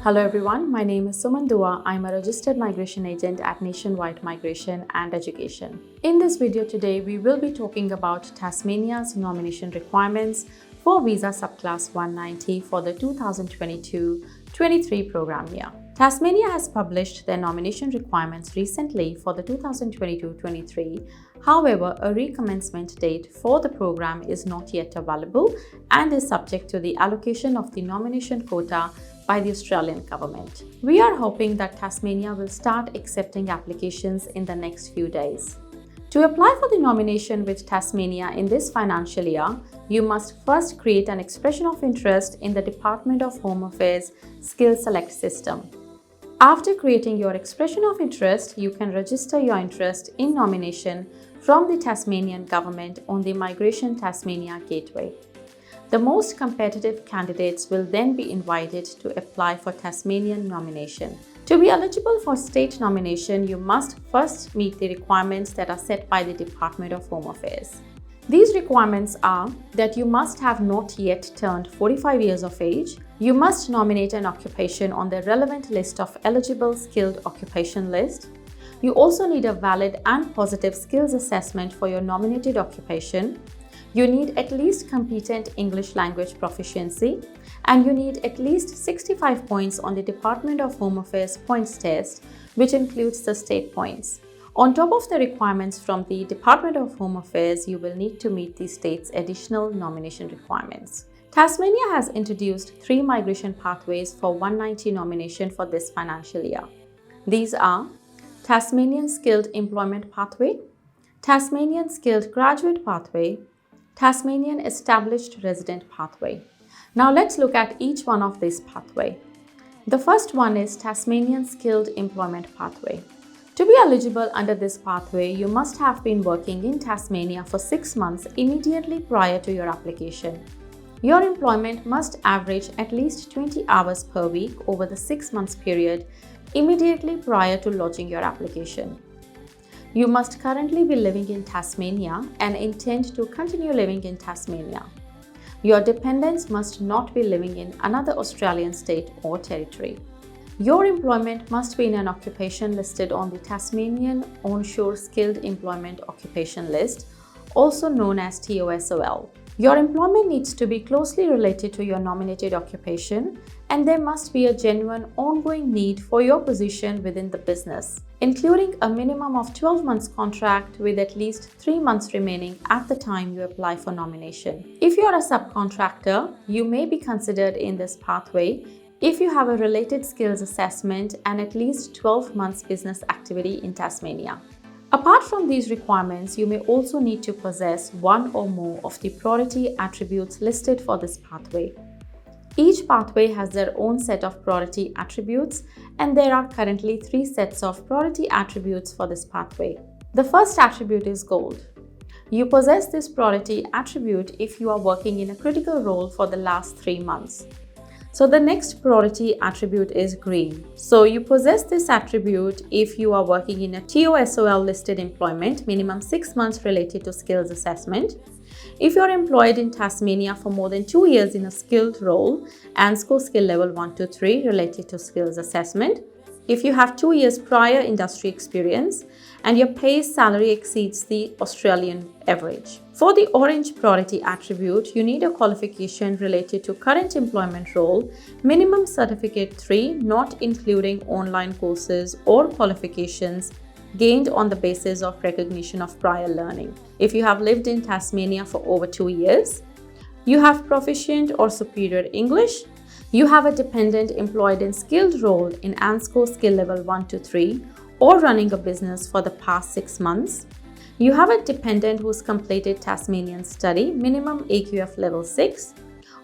Hello everyone, my name is Suman Dua. I'm a registered migration agent at Nationwide Migration and Education. In this video today, we will be talking about Tasmania's nomination requirements for visa subclass 190 for the 2022-23 program year. Tasmania has published their nomination requirements recently for the 2022-23. However, a recommencement date for the program is not yet available and is subject to the allocation of the nomination quota by the Australian government. We are hoping that Tasmania will start accepting applications in the next few days. To apply for the nomination with Tasmania in this financial year, you must first create an expression of interest in the Department of Home Affairs Skill Select system. After creating your expression of interest, you can register your interest in nomination from the Tasmanian government on the Migration Tasmania Gateway. The most competitive candidates will then be invited to apply for Tasmanian nomination. To be eligible for state nomination, you must first meet the requirements that are set by the Department of Home Affairs. These requirements are that you must have not yet turned 45 years of age, you must nominate an occupation on the relevant list of eligible skilled occupation list, you also need a valid and positive skills assessment for your nominated occupation, you need at least competent English language proficiency, and you need at least 65 points on the Department of Home Affairs points test, which includes the state points. On top of the requirements from the Department of Home Affairs, you will need to meet the state's additional nomination requirements. Tasmania has introduced 3 migration pathways for 190 nomination for this financial year. These are Tasmanian Skilled Employment Pathway, Tasmanian Skilled Graduate Pathway, Tasmanian Established Resident Pathway. Now let's look at each one of these pathways. The first one is Tasmanian Skilled Employment Pathway. To be eligible under this pathway, you must have been working in Tasmania for 6 months immediately prior to your application. Your employment must average at least 20 hours per week over the 6 months period immediately prior to lodging your application. You must currently be living in Tasmania and intend to continue living in Tasmania. Your dependents must not be living in another Australian state or territory. Your employment must be in an occupation listed on the Tasmanian Onshore Skilled Employment Occupation List, also known as TOSOL. Your employment needs to be closely related to your nominated occupation, and there must be a genuine ongoing need for your position within the business, including a minimum of 12 months contract with at least 3 months remaining at the time you apply for nomination. If you are a subcontractor, you may be considered in this pathway if you have a related skills assessment and at least 12 months business activity in Tasmania. Apart from these requirements, you may also need to possess one or more of the priority attributes listed for this pathway. Each pathway has their own set of priority attributes, and there are currently 3 sets of priority attributes for this pathway. The first attribute is gold. You possess this priority attribute if you are working in a critical role for the last 3 months. So the next priority attribute is green. So you possess this attribute if you are working in a TOSOL listed employment, minimum 6 months related to skills assessment. If you are employed in Tasmania for more than 2 years in a skilled role and score skill level 1 to 3 related to skills assessment. If you have 2 years prior industry experience and your pay salary exceeds the Australian average. For the orange priority attribute, you need a qualification related to current employment role, minimum certificate 3, not including online courses or qualifications gained on the basis of recognition of prior learning. If you have lived in Tasmania for over 2 years, you have proficient or superior English, you have a dependent employed in skilled role in ANSCO skill level 1 to 3 or running a business for the past 6 months, you have a dependent who's completed Tasmanian study, minimum AQF level 6,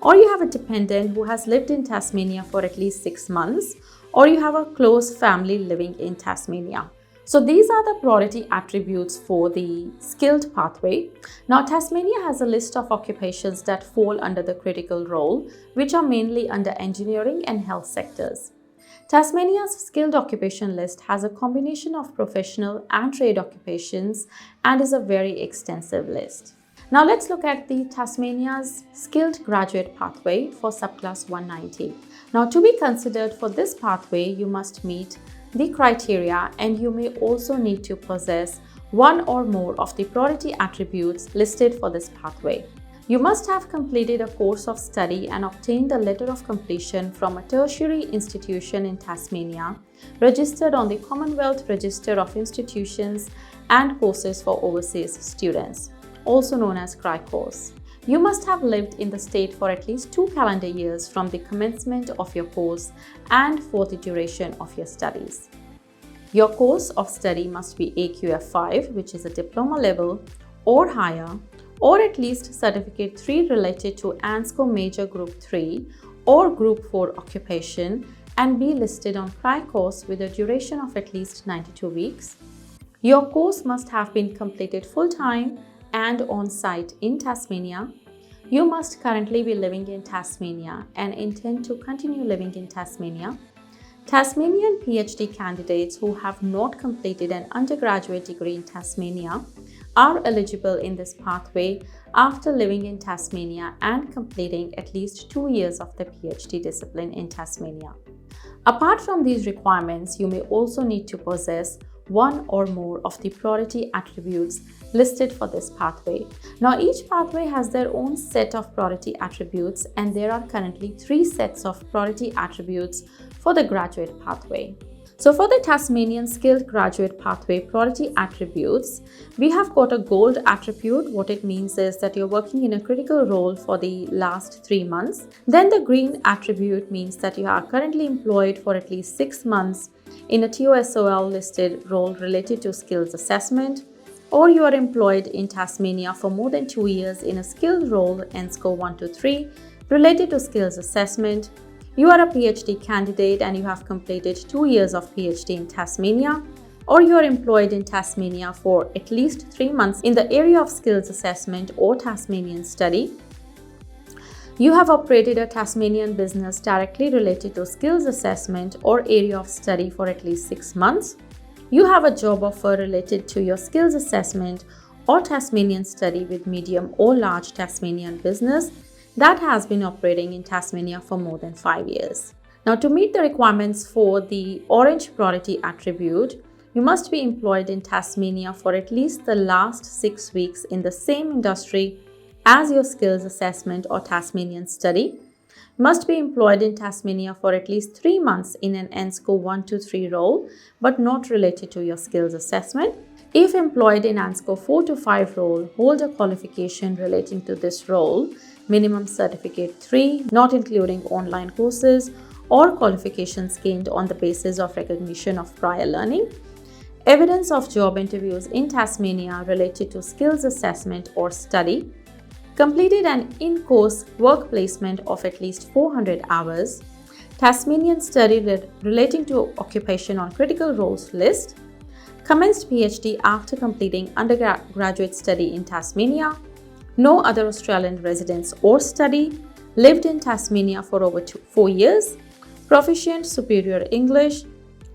or you have a dependent who has lived in Tasmania for at least 6 months, or you have a close family living in Tasmania. So these are the priority attributes for the skilled pathway. Now Tasmania has a list of occupations that fall under the critical role, which are mainly under engineering and health sectors. Tasmania's skilled occupation list has a combination of professional and trade occupations and is a very extensive list. Now let's look at the Tasmania's skilled graduate pathway for subclass 190. Now to be considered for this pathway, you must meet the criteria and you may also need to possess one or more of the priority attributes listed for this pathway. You must have completed a course of study and obtained a letter of completion from a tertiary institution in Tasmania, registered on the Commonwealth Register of Institutions and Courses for Overseas Students, also known as CRI course. You must have lived in the state for at least 2 calendar years from the commencement of your course and for the duration of your studies. Your course of study must be AQF 5, which is a diploma level or higher, or at least Certificate 3 related to ANSCO Major Group 3 or Group 4 occupation, and be listed on CRI course with a duration of at least 92 weeks. Your course must have been completed full-time and on-site in Tasmania. You must currently be living in Tasmania and intend to continue living in Tasmania. Tasmanian PhD candidates who have not completed an undergraduate degree in Tasmania are eligible in this pathway after living in Tasmania and completing at least 2 years of the PhD discipline in Tasmania. Apart from these requirements, you may also need to possess one or more of the priority attributes listed for this pathway. Now, each pathway has their own set of priority attributes, and there are currently 3 sets of priority attributes for the graduate pathway. So for the Tasmanian Skilled Graduate Pathway priority attributes, we have got a gold attribute. What it means is that you're working in a critical role for the last 3 months. Then the green attribute means that you are currently employed for at least 6 months in a TOSOL listed role related to skills assessment, or you are employed in Tasmania for more than 2 years in a skilled role ANSCO 1 to 3 related to skills assessment. You are a PhD candidate and you have completed 2 years of PhD in Tasmania, or you are employed in Tasmania for at least 3 months in the area of skills assessment or Tasmanian study. You have operated a Tasmanian business directly related to skills assessment or area of study for at least 6 months. You have a job offer related to your skills assessment or Tasmanian study with medium or large Tasmanian business that has been operating in Tasmania for more than 5 years. Now, to meet the requirements for the orange priority attribute, you must be employed in Tasmania for at least the last 6 weeks in the same industry as your skills assessment or Tasmanian study. You must be employed in Tasmania for at least 3 months in an ANSCO 1 to 3 role, but not related to your skills assessment. If employed in ANSCO 4 to 5 role, hold a qualification relating to this role, minimum Certificate 3, not including online courses or qualifications gained on the basis of recognition of prior learning. Evidence of job interviews in Tasmania related to skills assessment or study. Completed an in-course work placement of at least 400 hours. Tasmanian study relating to occupation on critical roles list. Commenced PhD after completing undergraduate study in Tasmania. No other Australian residence or study. Lived in Tasmania for over 4 years. Proficient superior English.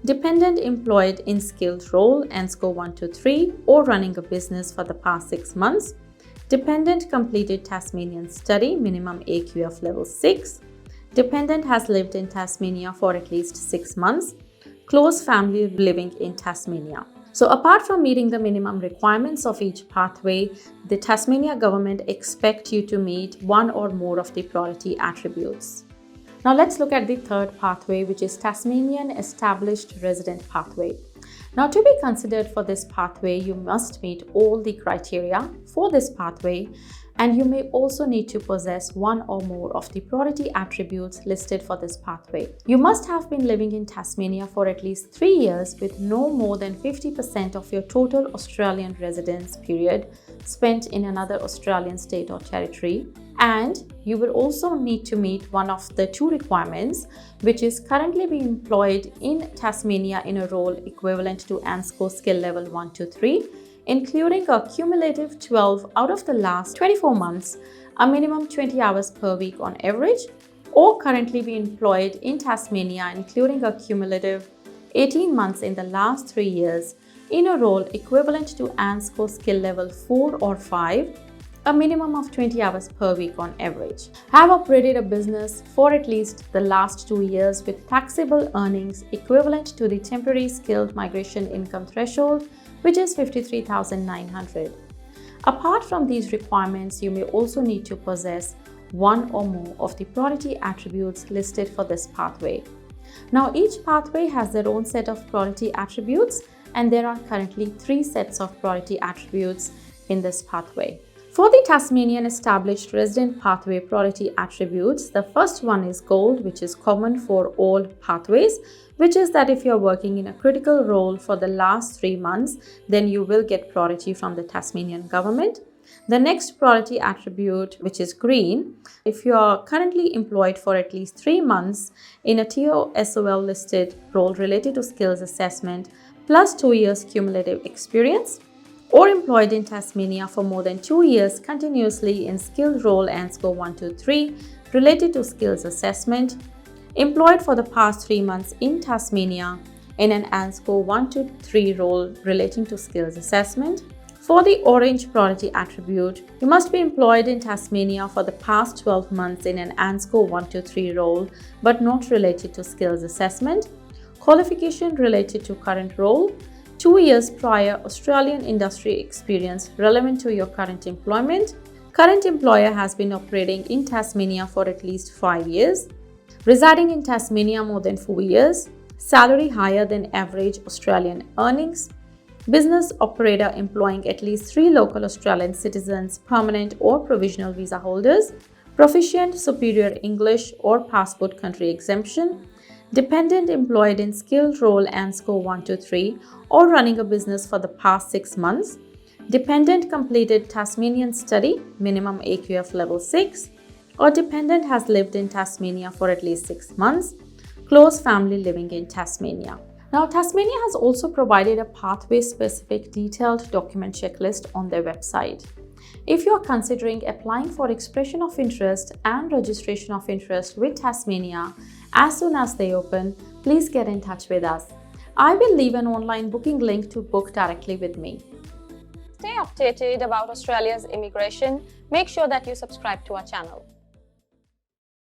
Dependent employed in skilled role ANSCO 1 to 3 or running a business for the past 6 months. Dependent completed Tasmanian study, minimum AQF level 6. Dependent has lived in Tasmania for at least 6 months. Close family living in Tasmania. So apart from meeting the minimum requirements of each pathway, the Tasmania government expect you to meet one or more of the priority attributes. Now let's look at the third pathway, which is Tasmanian Established Resident Pathway. Now, to be considered for this pathway, you must meet all the criteria for this pathway, and you may also need to possess one or more of the priority attributes listed for this pathway. You must have been living in Tasmania for at least 3 years with no more than 50% of your total Australian residence period spent in another Australian state or territory. And you will also need to meet one of the 2 requirements, which is currently being employed in Tasmania in a role equivalent to ANSCO skill level 1 to 3, including a cumulative 12 out of the last 24 months, a minimum 20 hours per week on average, or currently be employed in Tasmania, including a cumulative 18 months in the last 3 years in a role equivalent to ANSCO skill level 4 or 5, a minimum of 20 hours per week on average. Have operated a business for at least the last 2 years with taxable earnings equivalent to the temporary skilled migration income threshold, which is 53,900. Apart from these requirements, you may also need to possess one or more of the priority attributes listed for this pathway. Now, each pathway has their own set of priority attributes, and there are currently 3 sets of priority attributes in this pathway. For the Tasmanian established resident pathway priority attributes, the first one is gold, which is common for all pathways, which is that if you're working in a critical role for the last 3 months, then you will get priority from the Tasmanian government. The next priority attribute, which is green, if you are currently employed for at least 3 months in a TOSOL listed role related to skills assessment plus 2 years cumulative experience, or employed in Tasmania for more than 2 years continuously in skilled role and score 1 to 3 related to skills assessment, employed for the past 3 months in Tasmania in an ANSCO 1 to 3 role relating to skills assessment. For the orange priority attribute, you must be employed in Tasmania for the past 12 months in an ANSCO 1 to 3 role but not related to skills assessment, qualification related to current role, 2 years prior Australian industry experience relevant to your current employment, current employer has been operating in Tasmania for at least 5 years, residing in Tasmania more than 4 years, salary higher than average Australian earnings, business operator employing at least 3 local Australian citizens, permanent or provisional visa holders, proficient superior English or passport country exemption, dependent employed in skilled role and score 1 to 3 or running a business for the past 6 months, dependent completed Tasmanian study, minimum AQF level 6, or dependent has lived in Tasmania for at least 6 months, close family living in Tasmania. Now, Tasmania has also provided a pathway-specific detailed document checklist on their website. If you are considering applying for expression of interest and registration of interest with Tasmania as soon as they open, please get in touch with us. I will leave an online booking link to book directly with me. Stay updated about Australia's immigration. Make sure that you subscribe to our channel.